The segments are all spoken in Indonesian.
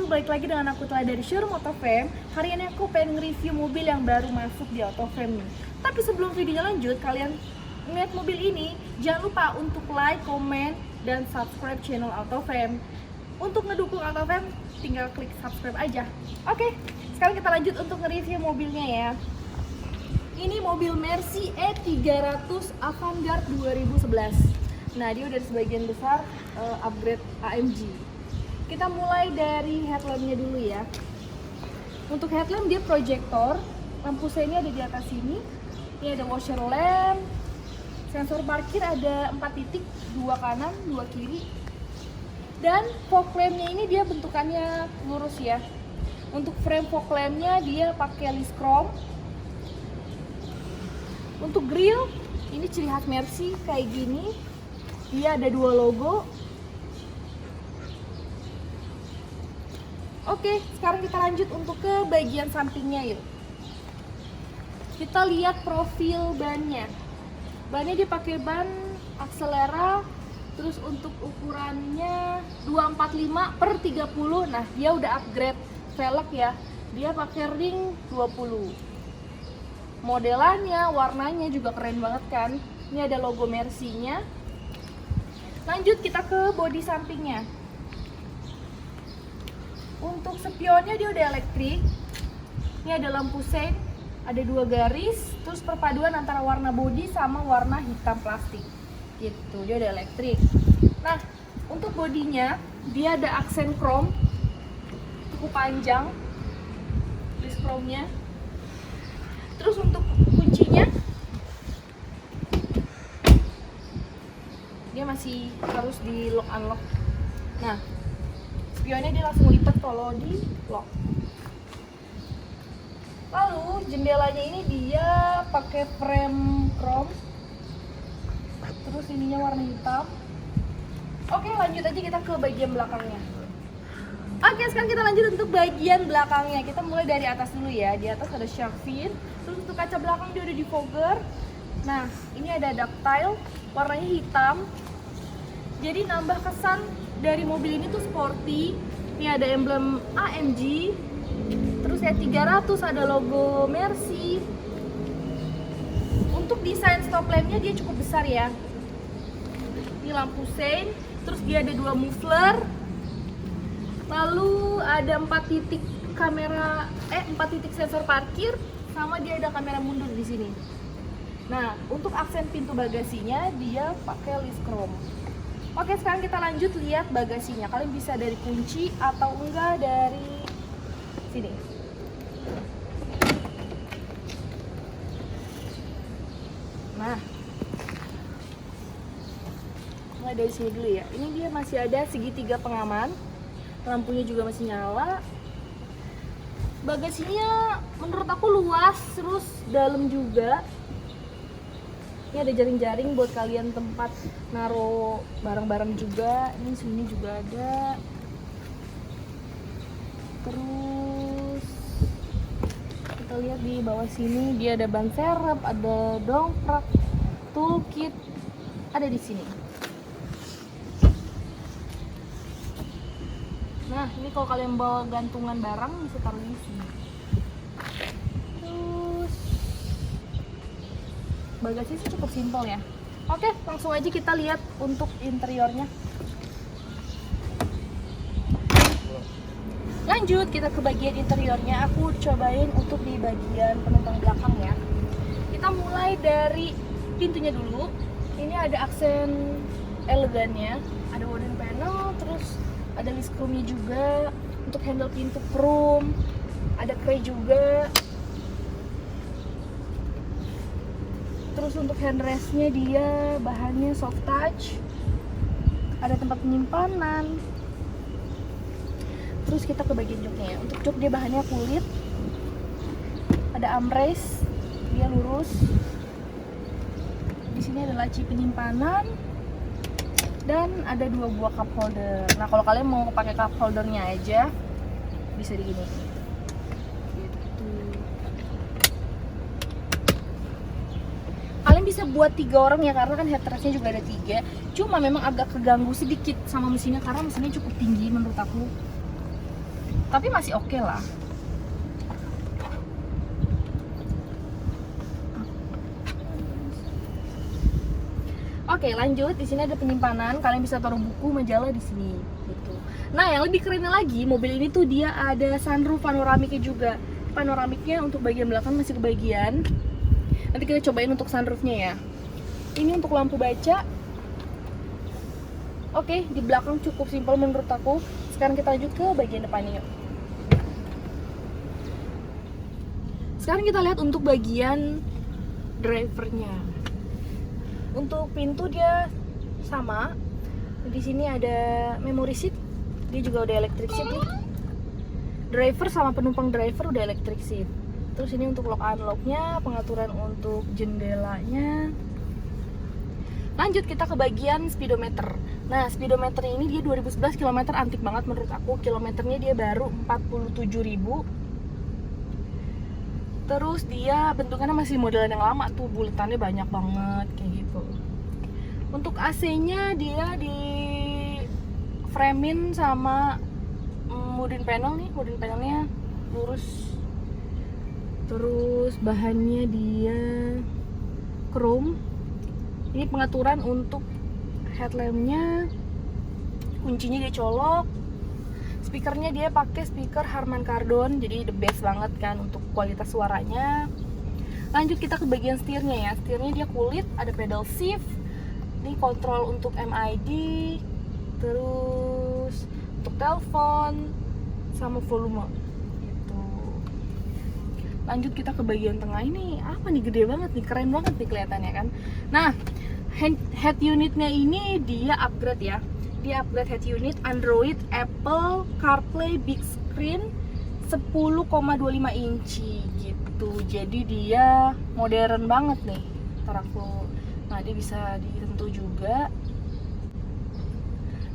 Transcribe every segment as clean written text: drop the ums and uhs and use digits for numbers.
Balik lagi dengan aku Tela dari showroom Autofam. Hari ini aku pengen nge-review mobil yang baru masuk di Autofam nih. Tapi sebelum videonya lanjut, kalian ngeliat mobil ini, jangan lupa untuk like, comment, dan subscribe channel Autofam. Untuk ngedukung Autofam, tinggal klik subscribe aja. Oke, sekarang kita lanjut untuk nge-review mobilnya ya. Ini mobil Mercy E300 Avantgarde 2011. Nah, dia udah sebagian besar upgrade AMG. Kita mulai dari headlampnya dulu ya. Untuk headlamp dia proyektor, lampu seinnya ada di atas sini. Ini ada washer lamp, sensor parkir ada 4 titik, 2 kanan, 2 kiri. Dan fog lampnya ini dia bentukannya lurus ya. Untuk frame fog lampnya dia pakai list chrome. Untuk grill ini ciri khas Mercy kayak gini. Dia ada 2 logo. Oke, sekarang kita lanjut untuk ke bagian sampingnya yuk. Kita lihat profil bannya. Bannya dia pakai ban Axelera, terus untuk ukurannya 245/30. Nah, dia udah upgrade velg ya. Dia pakai ring 20. Modelannya, warnanya juga keren banget kan. Ini ada logo Mercy-nya. Lanjut kita ke bodi sampingnya. Untuk spionnya dia udah elektrik. Ini ada lampu sein, ada 2 garis, terus perpaduan antara warna bodi sama warna hitam plastik. Gitu, dia udah elektrik. Nah, untuk bodinya dia ada aksen chrome cukup panjang, list chrome-nya. Terus untuk kuncinya dia masih harus di lock unlock. Nah, spionnya dia langsung lipat kalau di lock. Lalu jendelanya ini dia pakai frame chrome. Terus ininya warna hitam. Oke, lanjut aja kita ke bagian belakangnya. Oke, sekarang kita lanjut untuk bagian belakangnya. Kita mulai dari atas dulu ya. Di atas ada shark fin. Terus untuk kaca belakang dia udah defogger. Nah, ini ada ductile, warnanya hitam. Jadi nambah kesan dari mobil ini tuh sporty. Ini ada emblem AMG. Terus ya 300 ada logo Mercy. Untuk desain stop lampnya dia cukup besar ya. Ini lampu sein. Terus dia ada 2 muffler. Lalu ada 4 titik kamera 4 titik sensor parkir, sama dia ada kamera mundur di sini. Nah, untuk aksen pintu bagasinya dia pakai list chrome. Oke, sekarang kita lanjut lihat bagasinya. Kalian bisa dari kunci atau enggak dari sini. dari sini dulu ya. Ini dia masih ada segitiga pengaman, lampunya juga masih nyala. Bagasinya menurut aku luas, terus dalam juga. Ini ada jaring-jaring buat kalian tempat naruh barang-barang juga. Ini sini juga ada. Terus kita lihat di bawah sini dia ada ban serep, ada dongkrak, toolkit, ada di sini. Nah, ini kalau kalian bawa gantungan barang bisa taruh di sini. Terus bagasi sih cukup simpel ya. Oke, langsung aja kita lihat untuk interiornya. Lanjut kita ke bagian interiornya. Aku cobain untuk di bagian penumpang belakang ya. Kita mulai dari pintunya dulu. Ini ada aksen elegannya, ada wooden panel, terus ada list chrome-nya juga. Untuk handle pintu chrome, ada kray juga. Terus untuk handrestnya dia bahannya soft touch, ada tempat penyimpanan. Terus kita ke bagian joknya ya. Untuk jok dia bahannya kulit, ada armrest, dia lurus. Di sini ada laci penyimpanan dan ada 2 buah cup holder. Nah, kalau kalian mau pakai cup holdernya aja bisa digini. Gitu. Kalian bisa buat 3 orang ya, karena kan headrestnya juga ada 3. Cuma memang agak keganggu sedikit sama mesinnya karena mesinnya cukup tinggi menurut aku. Tapi masih oke lah. Oke, lanjut. Di sini ada penyimpanan. Kalian bisa taruh buku, majalah di sini. Gitu. Nah, yang lebih kerennya lagi, mobil ini tuh dia ada sunroof panoramiknya juga. Panoramiknya untuk bagian belakang masih kebagian. Nanti kita cobain untuk sunroofnya ya. Ini untuk lampu baca. Oke, di belakang cukup simpel menurut aku. Sekarang kita lanjut ke bagian depannya yuk. Sekarang kita lihat untuk bagian drivernya. Untuk pintu dia sama. Di sini ada memory seat. Dia juga udah electric seat nih. Driver sama penumpang driver udah electric seat. Terus ini untuk lock unlocknya, pengaturan untuk jendelanya. Lanjut kita ke bagian speedometer. Nah, speedometer ini dia 2011 km, antik banget menurut aku. Kilometernya dia baru 47.000. Terus dia bentukannya masih modelan yang lama tuh, buletannya banyak banget kayak gitu. Untuk AC-nya dia di frame-in sama wooden panel nih, wooden panelnya lurus. Terus bahannya dia chrome. Ini pengaturan untuk headlampnya, kuncinya dia colok. Speakernya dia pakai speaker Harman Kardon, jadi the best banget kan untuk kualitas suaranya. Lanjut kita ke bagian setirnya ya. Setirnya dia kulit, ada pedal shift. Ini kontrol untuk MID, terus untuk telepon sama volume. Gitu. Lanjut kita ke bagian tengah ini. Apa nih, gede banget nih, keren banget nih kelihatannya kan. Nah, head unitnya ini dia upgrade ya. Dia upgrade head unit Android, Apple CarPlay, big screen 10,25 inci gitu. Jadi dia modern banget nih. Ntar aku, nah dia bisa disentuh juga.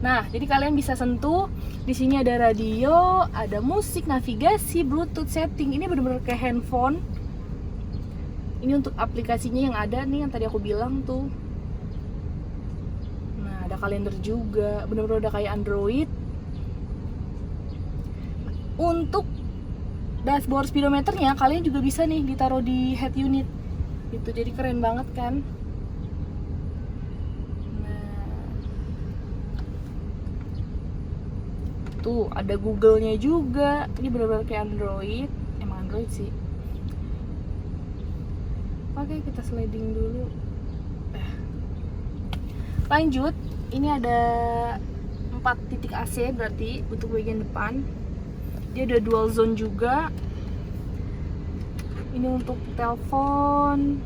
Nah, jadi kalian bisa sentuh. Di sini ada radio, ada musik, navigasi, Bluetooth setting. Ini bener-bener kayak handphone. Ini untuk aplikasinya yang ada nih, yang tadi aku bilang tuh. Ada kalender juga, bener-bener udah kayak Android. Untuk dashboard speedometernya kalian juga bisa nih ditaruh di head unit gitu, jadi keren banget kan. Nah, tuh ada Google-nya juga. Ini bener-bener kayak Android, emang Android sih. Oke, kita sliding dulu. Lanjut, ini ada 4 titik AC berarti untuk bagian depan. Dia ada dual zone juga. Ini untuk telepon.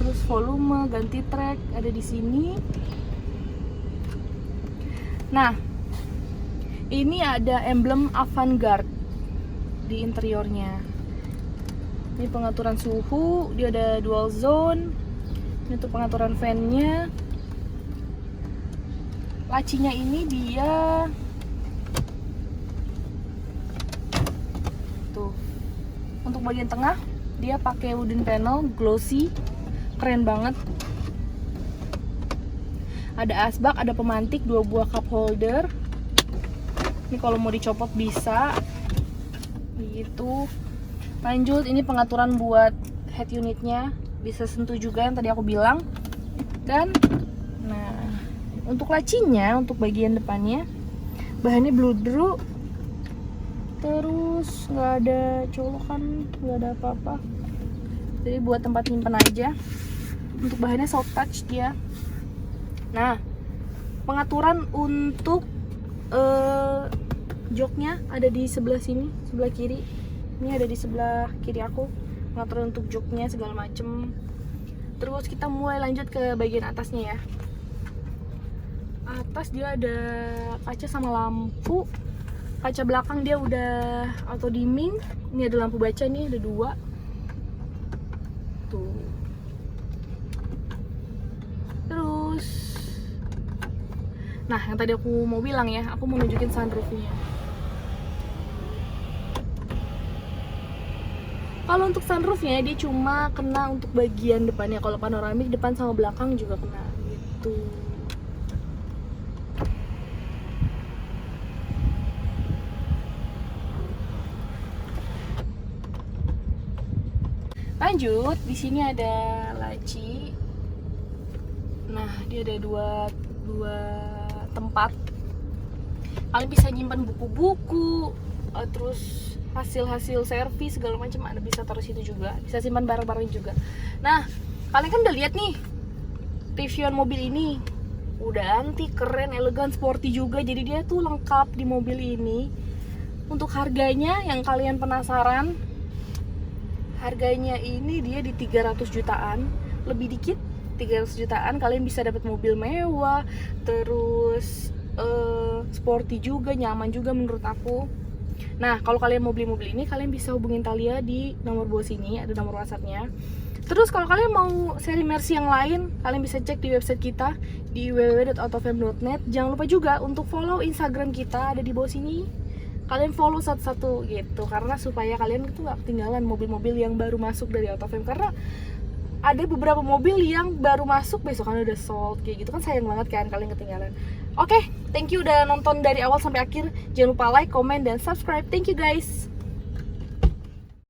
terus volume, ganti track ada di sini. Nah, ini ada emblem Avantgarde di interiornya. Ini pengaturan suhu, dia ada dual zone. Ini untuk pengaturan fan-nya. Lacinya ini dia tuh. Untuk bagian tengah dia pakai wooden panel glossy, keren banget. Ada asbak, ada pemantik, 2 buah cup holder. Ini kalau mau dicopot bisa. Gitu. Lanjut, ini pengaturan buat head unitnya, bisa sentuh juga yang tadi aku bilang. Dan nah, untuk lacinya, untuk bagian depannya bahannya bludru, terus nggak ada colokan, nggak ada apa-apa, jadi buat tempat nyimpen aja. Untuk bahannya soft touch dia. Nah, pengaturan untuk joknya ada di sebelah sini, sebelah kiri. Ini ada di sebelah kiri aku, pengaturan untuk joknya segala macem. Terus kita mulai lanjut ke bagian atasnya ya. Atas dia ada kaca sama lampu. Kaca belakang dia udah auto dimming. Ini ada lampu baca nih, ada 2 tuh. Terus nah, yang tadi aku mau bilang ya, aku mau nunjukin sunroofnya. Kalau untuk sunroofnya dia cuma kena untuk bagian depannya. Kalau panoramik depan sama belakang juga kena gitu. Lanjut, di sini ada laci. Nah, dia ada dua tempat. Kalian bisa nyimpan buku-buku, terus hasil-hasil servis segala macam, ada bisa taruh situ juga, bisa simpan barang-barang juga. Nah, kalian kan udah lihat nih reviewan mobil ini, udah antik, keren, elegan, sporty juga. Jadi dia tuh lengkap di mobil ini. Untuk harganya yang kalian penasaran, harganya ini dia di 300 jutaan, lebih dikit 300 jutaan kalian bisa dapat mobil mewah, terus sporty juga, nyaman juga menurut aku. Nah, kalau kalian mau beli mobil ini, kalian bisa hubungin Thalia di nomor bawah sini, ada nomor WhatsApp-nya. Terus kalau kalian mau seri Mercy yang lain, kalian bisa cek di website kita di www.autofam.net. Jangan lupa juga untuk follow Instagram kita, ada di bawah sini. Kalian follow satu-satu gitu, karena supaya kalian itu nggak ketinggalan mobil-mobil yang baru masuk dari Autofam. Karena ada beberapa mobil yang baru masuk besokan udah sold kayak gitu kan, sayang banget kan kalian ketinggalan. Oke, thank you udah nonton dari awal sampai akhir. Jangan lupa like, comment, dan subscribe. Thank you guys.